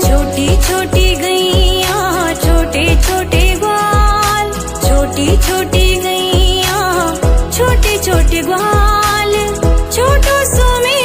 छोटी छोटी गैया छोटे छोटे ग्वाल, छोटी छोटी गैया छोटे छोटे ग्वाल, छोटो सो में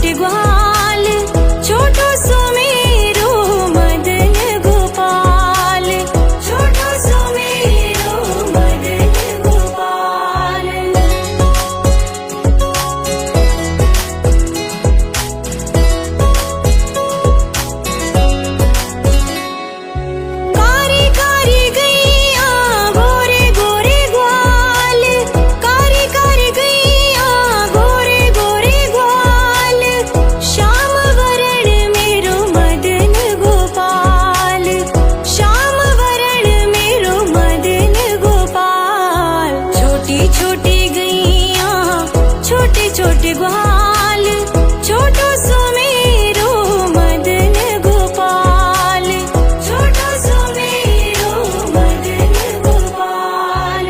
छोटे ग्वाल, छोटो सुमेरो मदन गोपाल, छोटो सुमेरो मदन गोपाल। कारी कारी गैया गोरे गोरे ग्वाल, कारी कारी गैया गोरे गोरे ग्वाल, श्याम वरण मेरो मदन गोपाल, श्याम वरण मेरो मदन गोपाल। छोटी छोटी गैया छोटे छोटे ग्वाल, छोटो सुमेरो मदन गोपाल, छोटो सुमेरो मदन गोपाल।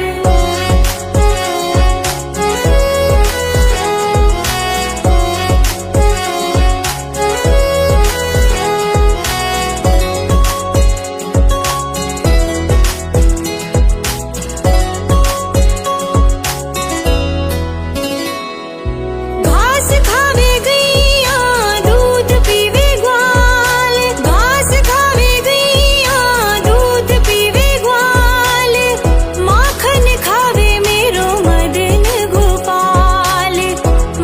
घास खावे गैया दूध पीवे ग्वाल, घास खावे गैया दूध पीवे ग्वाल, माखन खावे मेरो मदन गोपाल,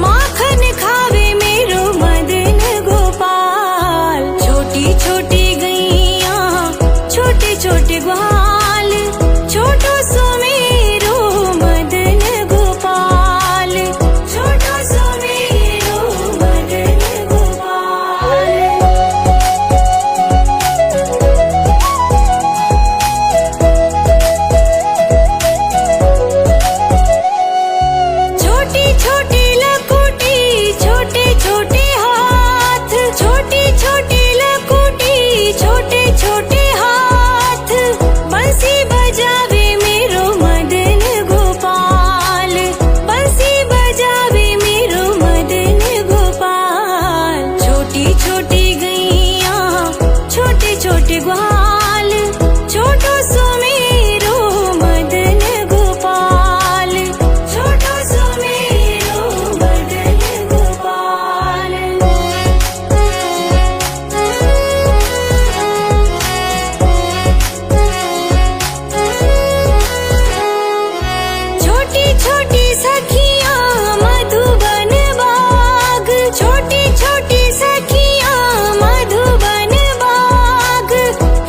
माखन खावे मेरो मदन गोपाल। छोटी छोटी गैया छोटे छोटे ग्वाल, छोटो सुमेरो मदन गोपाल, छोटो सुमेरो मदन गोपाल। छोटी छोटी लकुटी छोटे छोटे हाथ, छोटी छोटी लकुटी छोटे छोटे हाथ, बंसी बजावे मेरो मदन गोपाल, बंसी बजावे मेरो मदन गोपाल। छोटी छोटी गैया छोटे छोटे ग्वाल, छोटो सुमेरो मदन गोपाल, छोटो सुमेरो मदन गोपाल। छोटी छोटी सखियां मधुबन बाग, छोटी छोटी सखियां मधुबन बाग,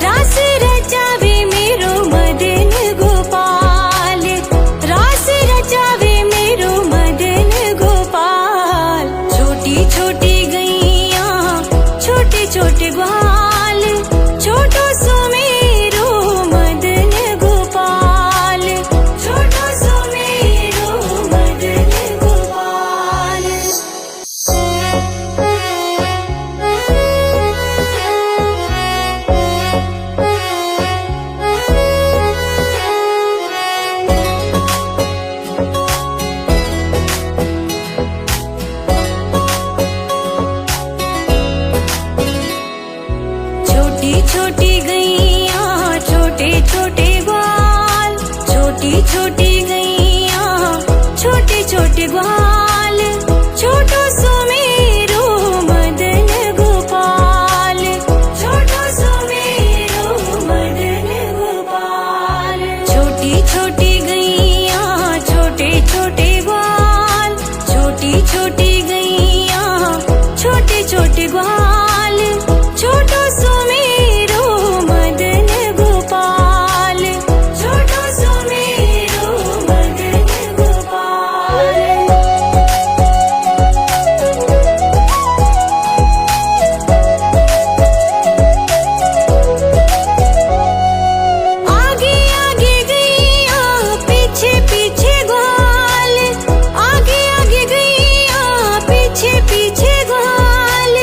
रास रचावे मेरो मदन गोपाल, रास रचावे मेरो मदन गोपाल। छोटी छोटी गैया छोटे छोटे ग्वाल, छोटो सुमेरो मदन गोपाल, छोटो सुमेरो मदन गोपाल। छोटी छोटी गैया छोटे छोटे ग्वाल, छोटी छोटी गैया छोटे छोटे ग्वाल, छोटो सुमेरो मदन गोपाल, छोटो सुमेरो मदन गोपाल। छोटी छोटी गैया छोटे छोटे ग्वाल, छोटी छोटी गैया छोटे छोटे ग्वाल, छोटो सुमेरो मदन गोपाल, छोटो सुमेरो मदन गोपाल। आगे आगे गैया पीछे पीछे ग्वाल, आगे आगे गैया पीछे पीछे ग्वाल,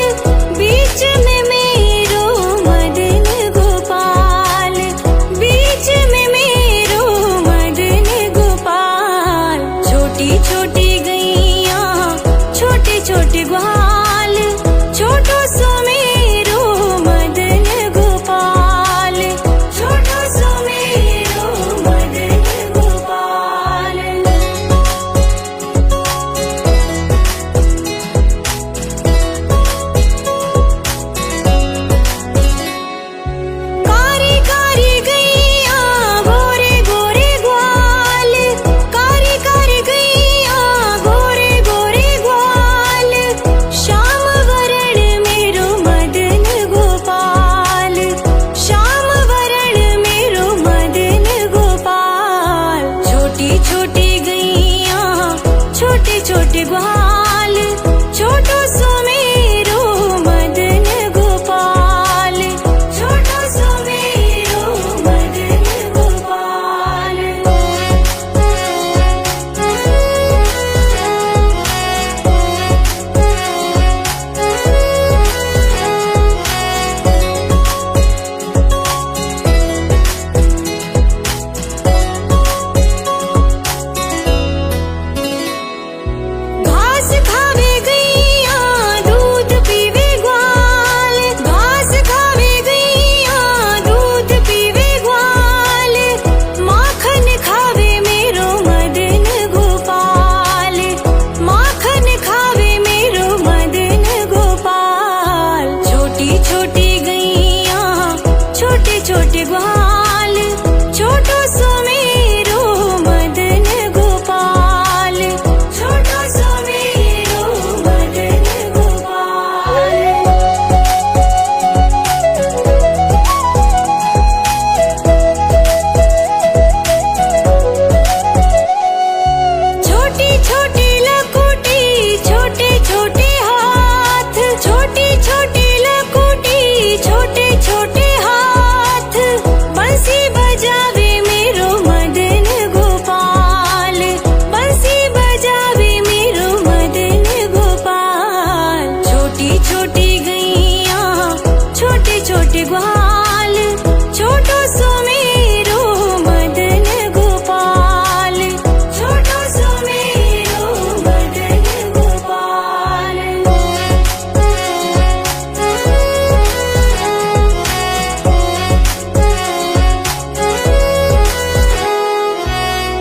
छोटी लकुटी छोटे छोटे हाथ, बंसी बजावे मेरो मदन गोपाल, बंसी बजावे मेरो मदन गोपाल। छोटी छोटी गैया छोटे छोटे ग्वाल, छोटो सो मेरो मदन गोपाल, छोटो सो मेरो मदन गोपाल।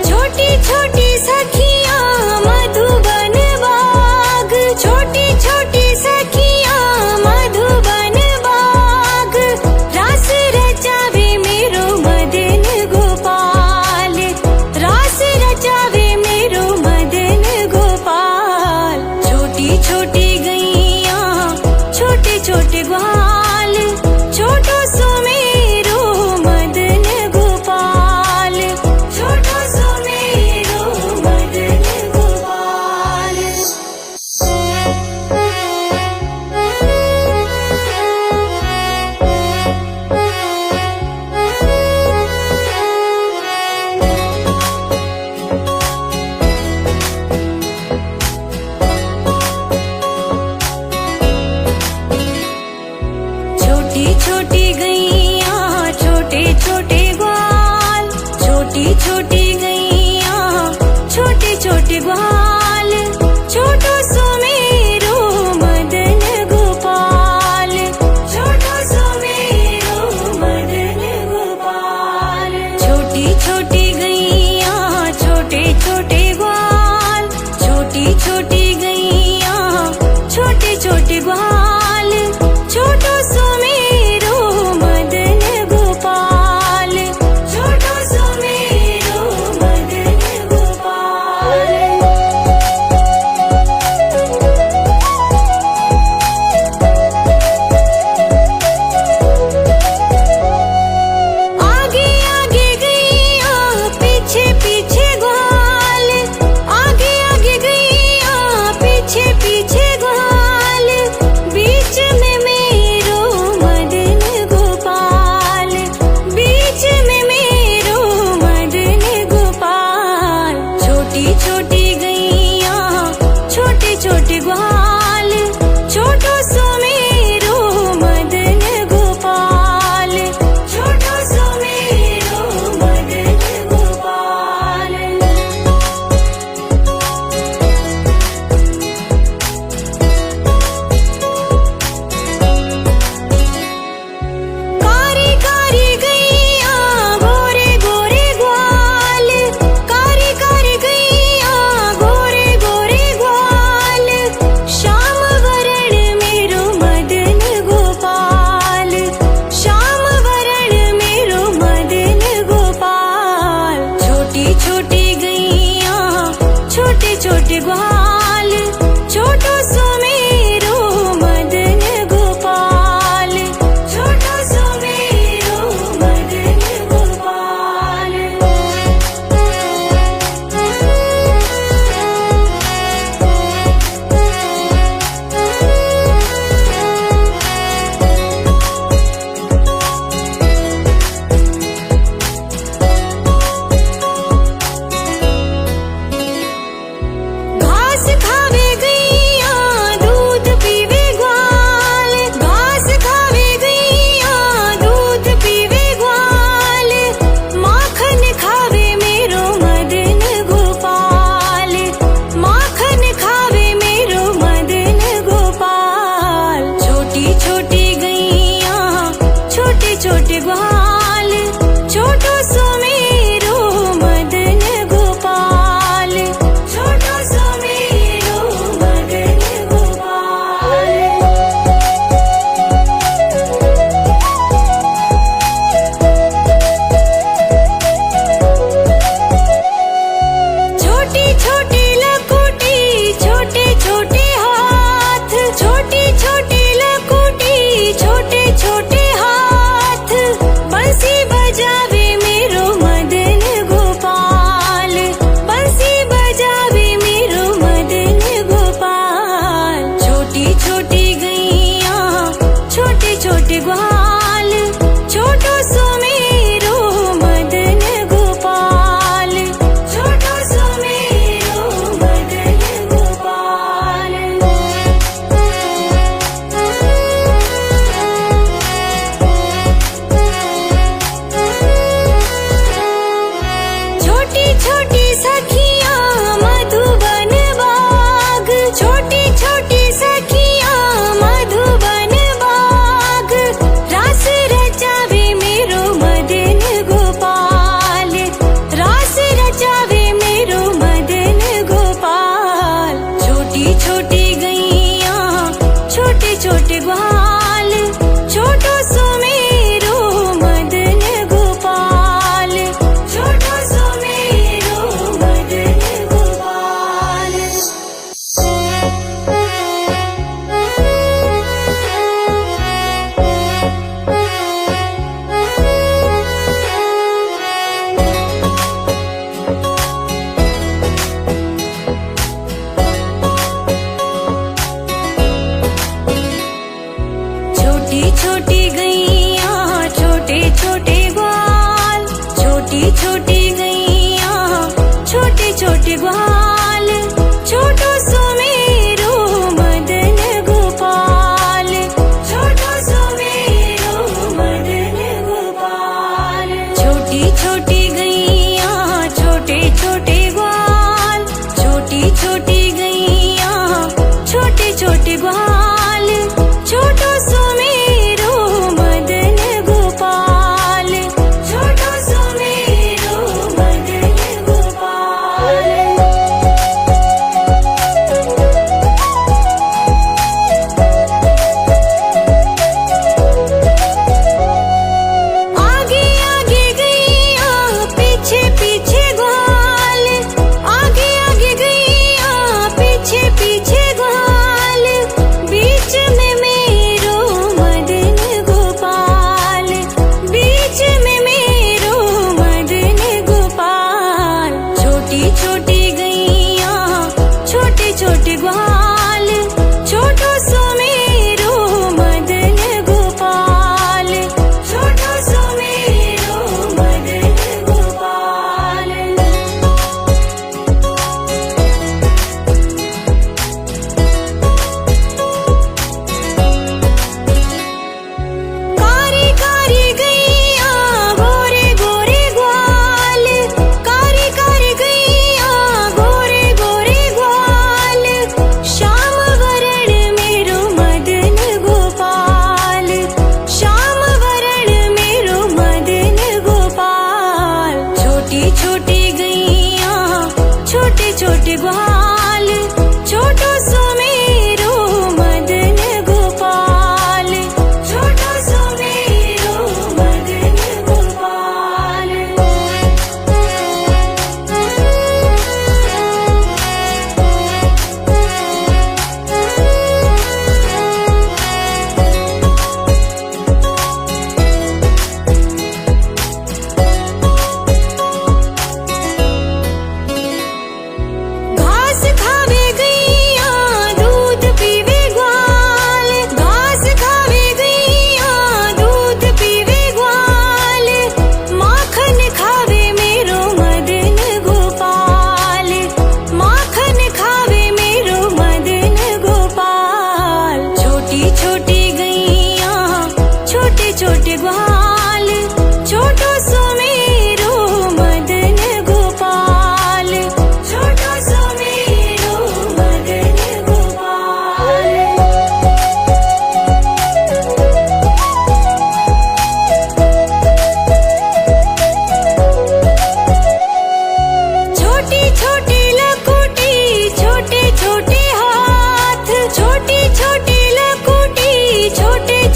छोटी छोटी सखियां मधुबन बाग, छोटी छोटी सखियां मधुबन बाग, रास रचावे मेरो मदन गोपाल, रास रचावे मेरो मदन गोपाल। छोटी छोटी गैया छोटे छोटे ग्वाल, छोटो सो मेरो मदन गोपाल, छोटो सो मेरो मदन गोपाल।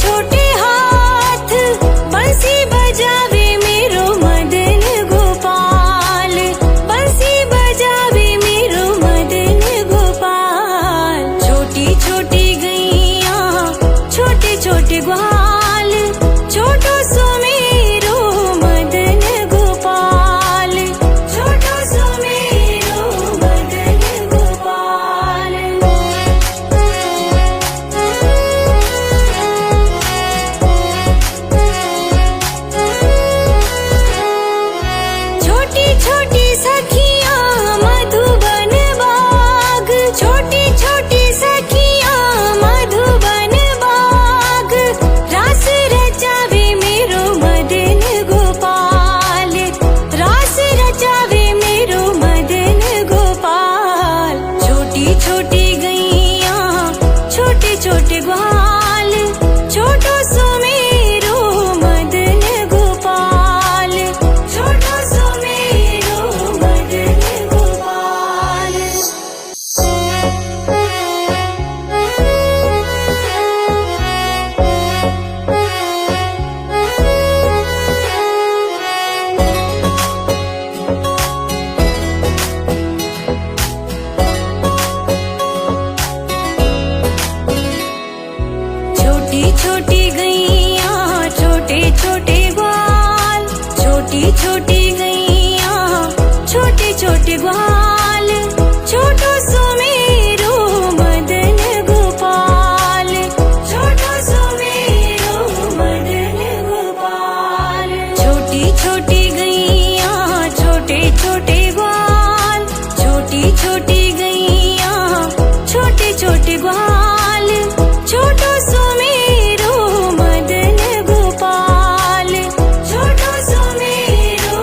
छोटे हाथ बंसी बजावे मेरो मदन गोपाल, बंसी बजावे मेरो मदन गोपाल। छोटी छोटी गैया छोटे छोटे ग्वाल, छोटो सो मेरो मदन गोपाल, छोटो सो मेरो मदन गोपाल। छोटी छोटी सखियां मधुबन बाग, छोटी छोटी सखियां मधुबन बाग। रास रचावे मेरो मदन गोपाल, रास रचावे मेरो मदन गोपाल। छोटी छोटी गैया छोटे छोटे ग्वाल, छोटो सो मेरो मदन गोपाल, छोटो सो मेरो मदन गोपाल। छोटी छोटी गैया छोटे छोटे ग्वाल, छोटी छोटी गैया छोटे छोटे ग्वाल। छोटो सो मेरो मदन गोपाल, छोटो सो मेरो मदन गोपाल। छोटी छोटी गैया छोटे छोटे ग्वाल, छोटी छोटी गैया छोटे छोटे ग्वाल। छोटो सो मेरो मदन गोपाल, छोटो सो मेरो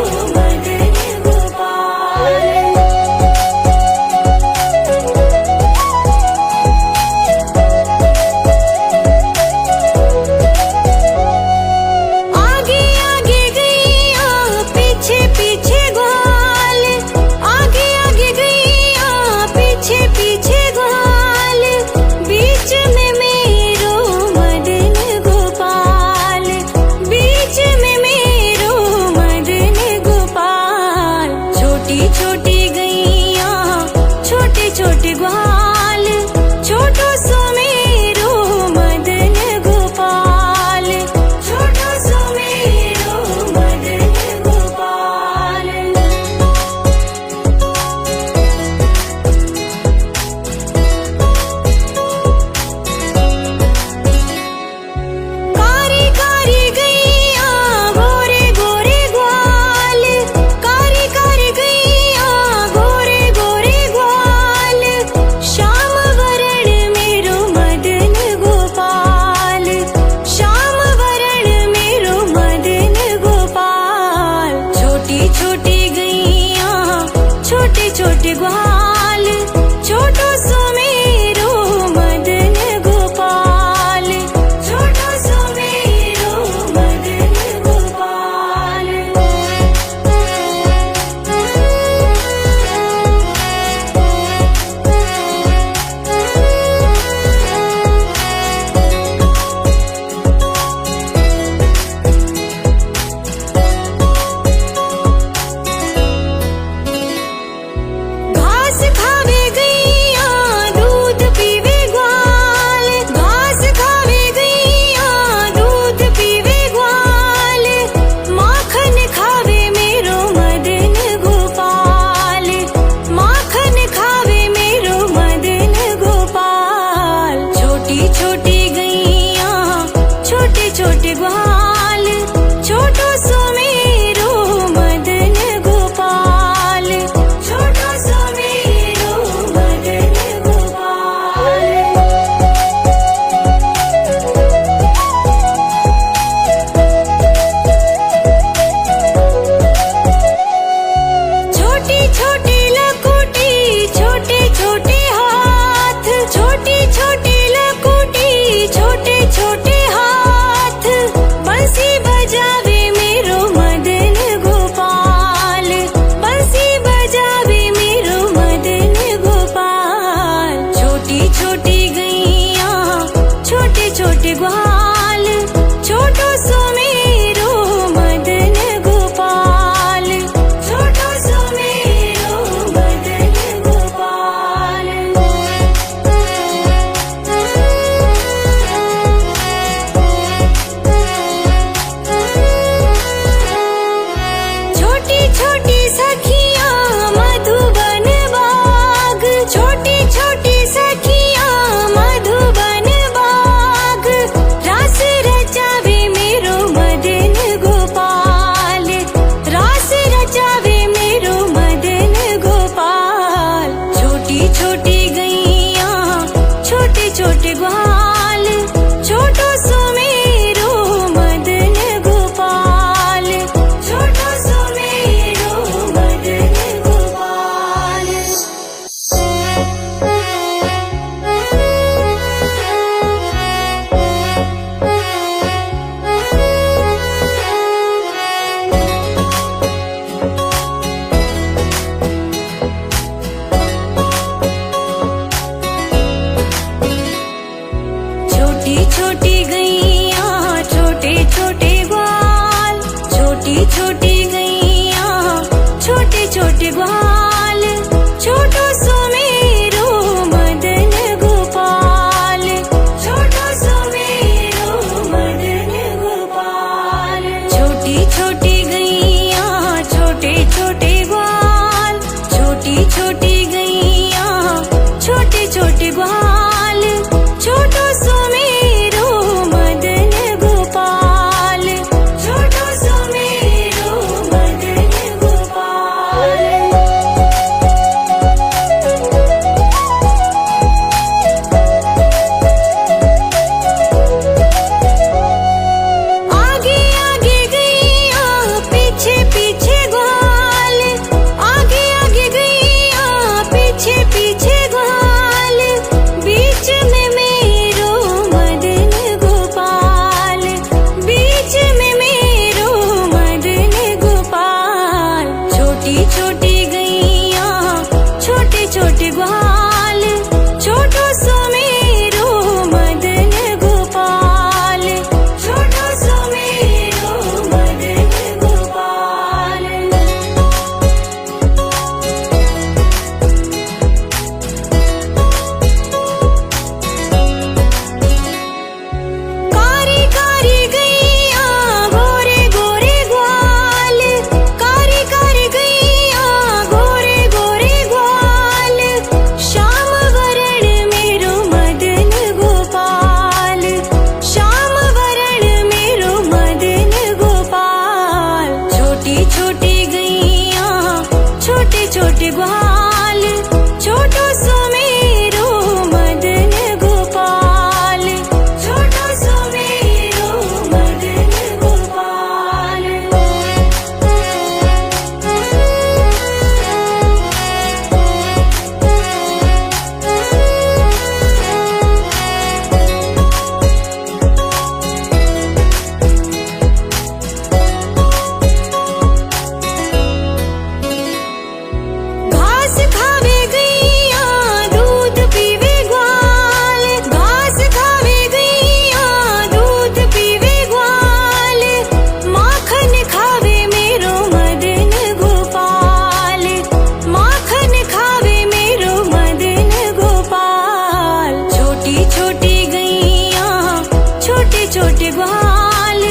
छोटे ग्वाल,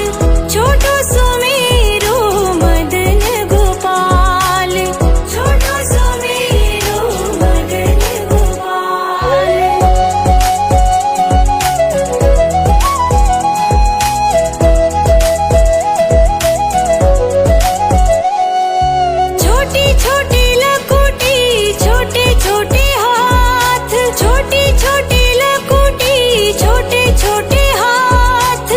छोटो सुमेरु मदन गोपाल, छोटो सुमेरु मदन गोपाल। छोटी छोटी लकुटी छोटे छोटे हाथ, छोटी छोटी लकुटी छोटे छोटे हाथ,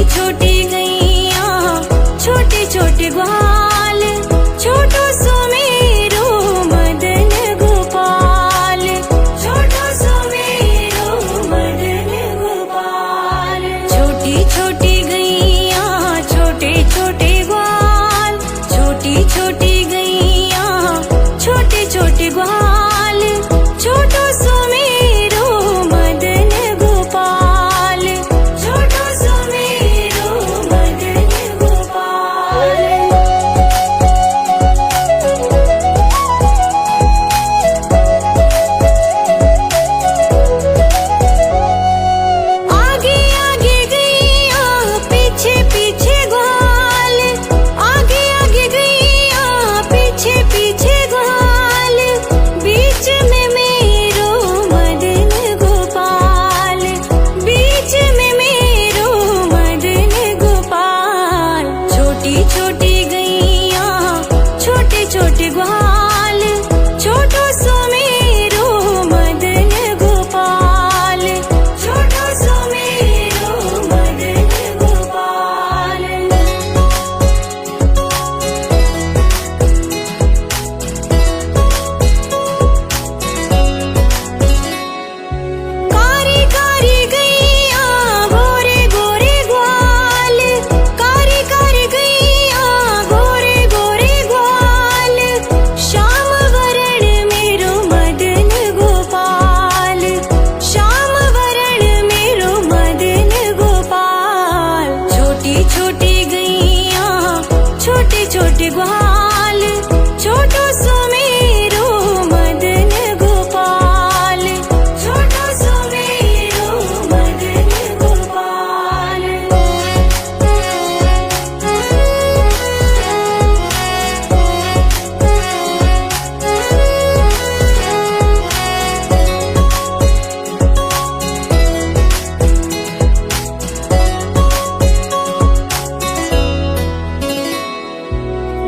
छोटी गैया छोटे छोटे ग्वाल, छोटो सुमेरो मदन गोपाल, छोटो सुमेरो मदन गोपाल। छोटी छोटी गैया छोटे छोटे ग्वाल, छोटी छोटी गैया छोटे छोटे ग्वाल, छोटो सुमेरो मदन गोपाल, छोटो सुमेरो मदन गोपाल। आगे आगे गैया पीछे पीछे ग्वाल, आगे आगे गैया पीछे पीछे ग्वाल, बीच में मेरो मदन गोपाल, बीच में मेरो मदन गोपाल। छोटी छोटी गैया छोटे छोटे ग्वाल, छोटो सुमेरो मदन गोपाल, छोटो सुमेरो मदन गोपाल। कारी कारी गैया गोरे गोरे ग्वाल, कारी कारी गैया गोरे गोरे ग्वाल, श्याम वरण मेरो मदन गोपाल, श्याम वरण मेरो मदन गोपाल। छोटी छोटी गैया छोटे छोटे ग्वाल, छोटो सुमेरो मदन गोपाल, छोटो सुमेरो मदन गोपाल।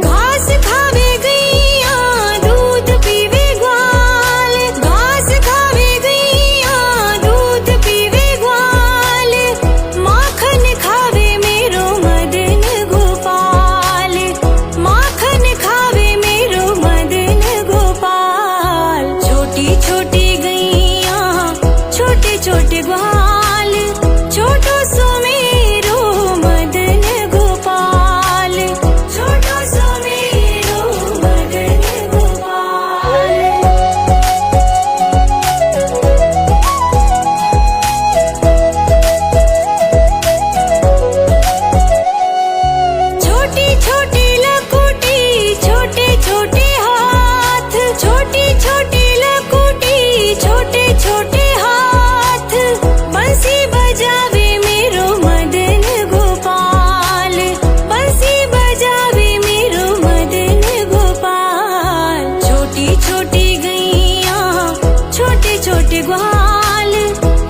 घास खावे गैया दूध पीवे ग्वाल, घास खावे गैया दूध पीवे ग्वाल, माखन खावे मेरो मदन गोपाल, माखन खावे मेरो मदन गोपाल। छोटी छोटी गैया छोटे छोटे ग्वाल, छोटो सुमेरो मदन गोपाल, छोटो सुमेरो मदन गोपाल। छोटी छोटी लकुटी छोटे छोटे हाथ, छोटी छोटी लकुटी छोटे छोटे हाथ, बंसी बजावे मेरो मदन गोपाल, बंसी बजावे मेरो मदन गोपाल। छोटी छोटी गैया छोटे छोटे ग्वाल,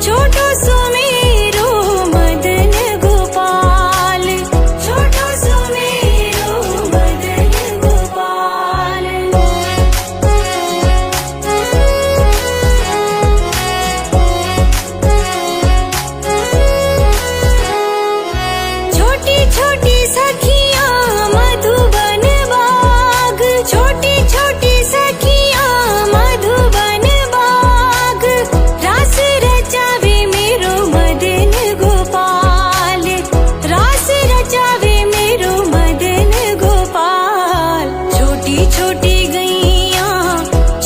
छोटो सुमेरो मदन गोपाल, छोटो सुमेरो मदन गोपाल। छोटी छोटी सखियां मधुबन बाग, छोटी छोटी सखियां मधुबन बाग, रास रचावे मेरो मदन गोपाल, रास रचावे मेरो मदन गोपाल। छोटी छोटी गैया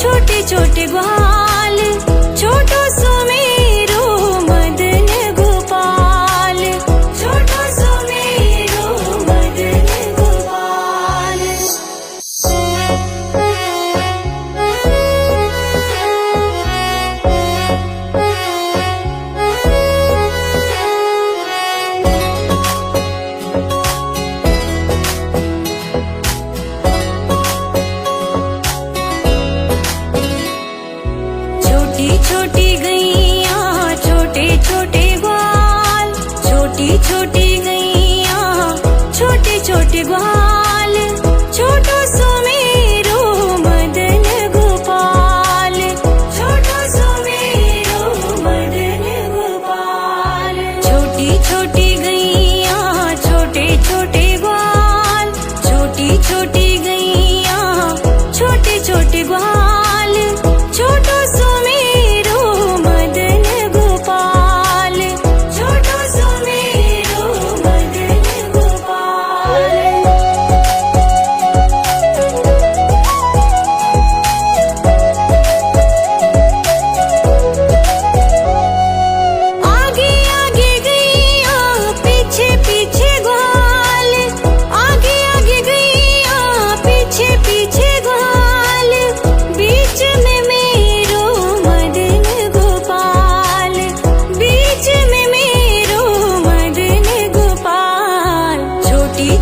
छोटे छोटे ग्वाल, छोटो सुमेरो मदन गोपाल, छोटो सुमेरो मदन गोपाल। छोटी छोटी गैया छोटे छोटे ग्वाल, छोटी छोटी गैया छोटे छोटे ग्वाल, छोटो सुमेरो मदन गोपाल, छोटो सुमेरो मदन गोपाल। छोटी छोटी गैया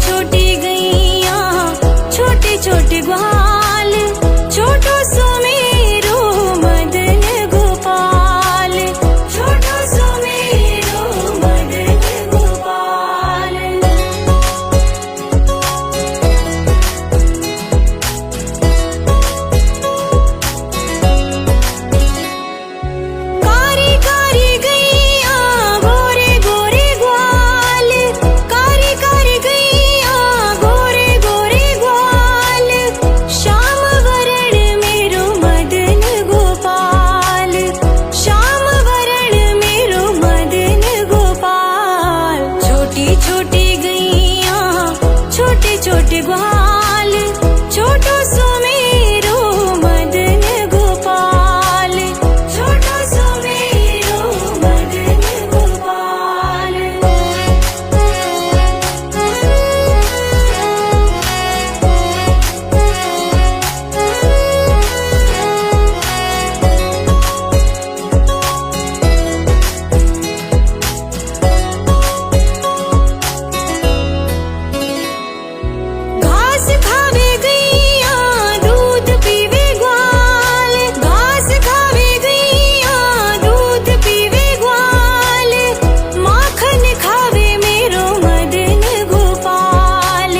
छोटी गैया छोटे छोटे ग्वाल, छोटो सुमेरो मदन गोपाल, छोटो सुमेरो मदन गोपाल। कारी कारी गैया गोरे गोरे ग्वाल, कारी कारी गैया गोरे गोरे ग्वाल, श्याम वरण मेरो मदन गोपाल, श्याम वरण मेरो मदन गोपाल। छोटी छोटी गैया छोटे छोटे ग्वाल, छोटो सुमेरो मदन गोपाल, छोटो सुमेरो मदन गोपाल। घास खावे गैया दूध पीवे ग्वाल, घास खावे गैया दूध पीवे ग्वाल, माखन खावे मेरो मदन गोपाल,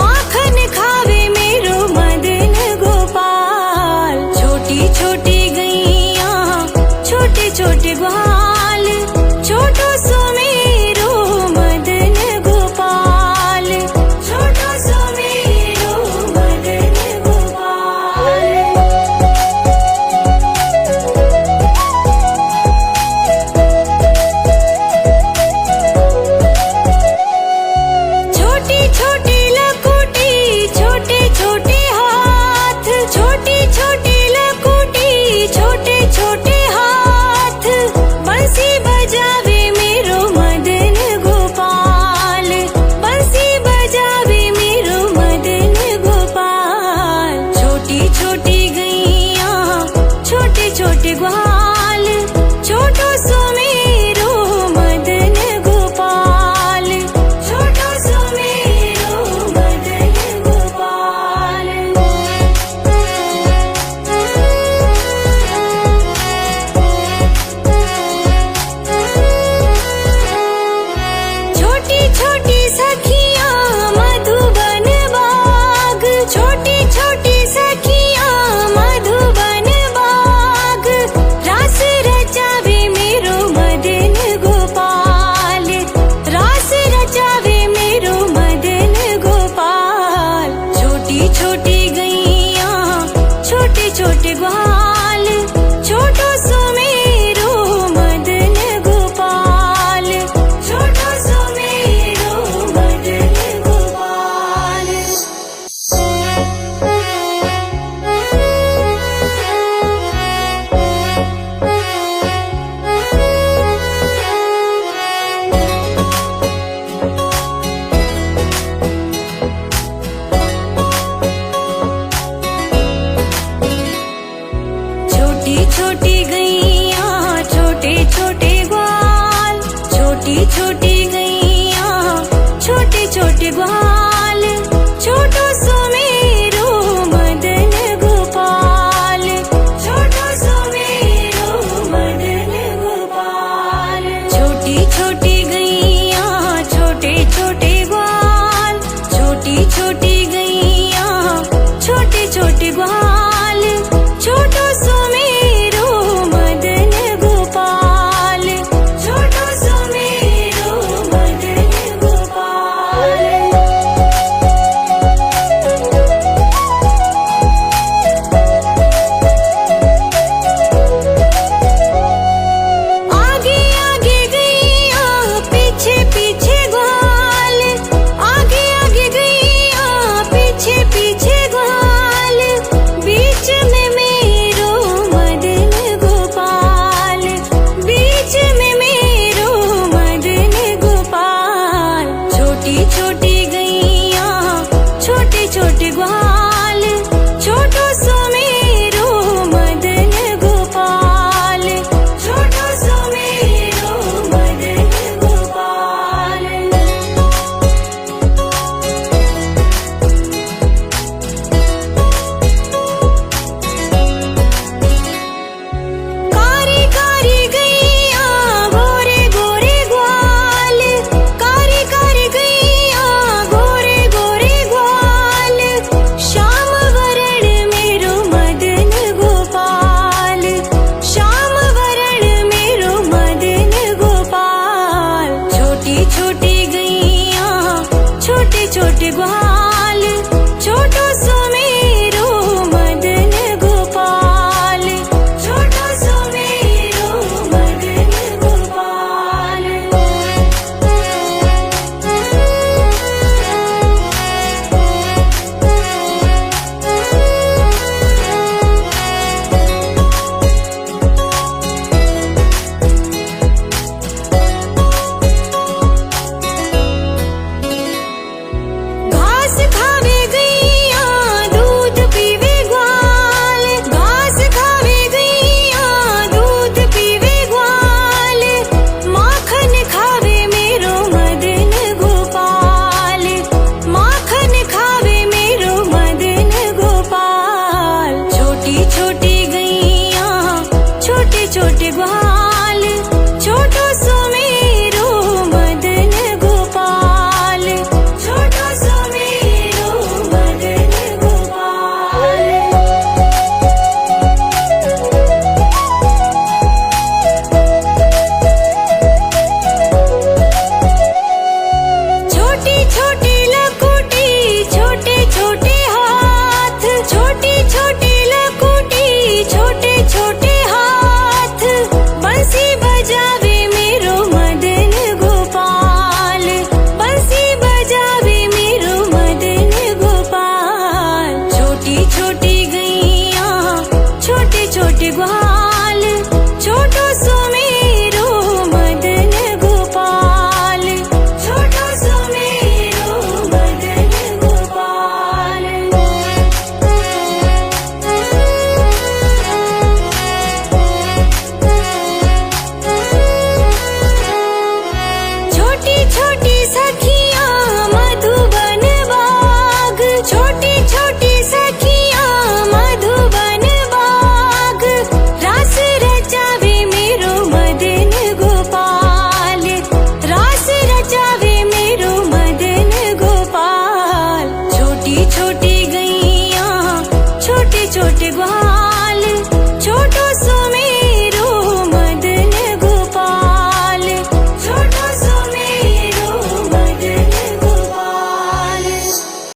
माखन खावे मेरो मदन गोपाल। छोटी छोटी गैया छोटे छोटे ग्वाल, छोटो सुमेरो मदन गोपाल, छोटो सुमेरो मदन गोपाल। छोटी छोटी लकुटी छोटे छोटे हाथ, छोटी छोटी लकुटी छोटे छोटे हाथ, बंसी बजावे मेरो मदन गोपाल, बंसी बजावे मेरो मदन गोपाल। छोटी छोटी गैया छोटे छोटे ग्वाल, छोटो सुमेरो मदन गोपाल, छोटो सुमेरो मदन गोपाल। छोटी छोटी सखियां मधुबन बाग, छोटी छोटी सखियां मधुबन बाग, रास रचावे मेरो मदन गोपाल, रास रचावे मेरो मदन गोपाल। छोटी छोटी गैया छोटे छोटे ग्वाल, छोटो सुमेरो मदन गोपाल, छोटो सुमेरो छोटी